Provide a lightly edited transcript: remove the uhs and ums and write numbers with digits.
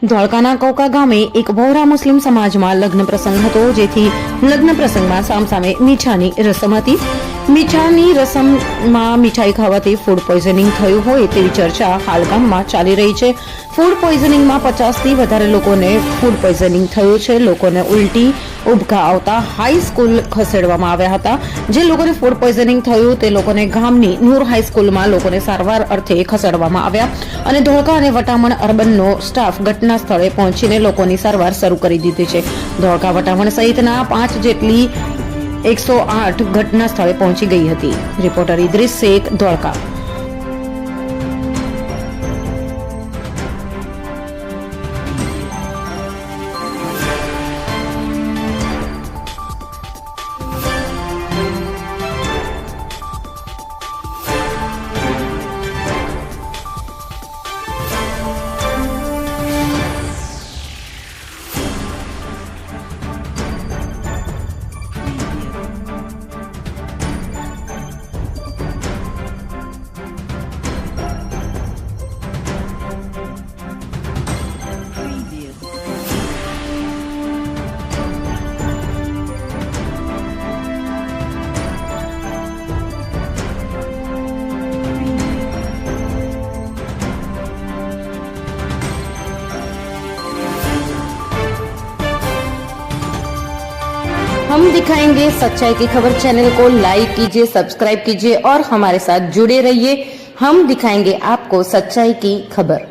ધોળકાના Coca ગામે એક વહોરા મુસ્લિમ સમાજમાં લગ્ન પ્રસંગ હતો, જેથી લગ્ન પ્રસંગમાં સામસામે મીઠાની રસમ હતી. મીઠાની રસમમાં મીઠાઈ ખાવાથી ફૂડ પોઈઝનિંગ થયું હોય તેવી ચર્ચા હાલ ગામમાં ચાલી રહી છે. ફૂડ પોઈઝનિંગમાં 50થી વધારે લોકોને ફૂડ પોઈઝનિંગ થયું છે. લોકોને ઉલટી ઉબકા આવતા હાઈસ્કૂલ ખસેડવામાં આવ્યા હતા. જે લોકોને ફૂડ પોઈઝનિંગ થયું તે લોકોને ગામની નૂર હાઈસ્કૂલમાં લોકોને સારવાર અર્થે ખસેડવામાં આવ્યા અને ધોળકા અને વટામણ અર્બનનો સ્ટાફ ઘટના સ્થળે પહોંચીને લોકોની સારવાર શરૂ કરી દીધી છે. ધોળકા વટામણ સહિતના 5 જેટલી 108 ઘટના સ્થળે પહોંચી ગઈ હતી. રિપોર્ટર ઇદ્રીસ શેખ, ધોળકા. हम दिखाएंगे सच्चाई की खबर चैनल को लाइक कीजिए, सब्सक्राइब कीजिए और हमारे साथ जुड़े रहिए. हम दिखाएंगे आपको सच्चाई की खबर.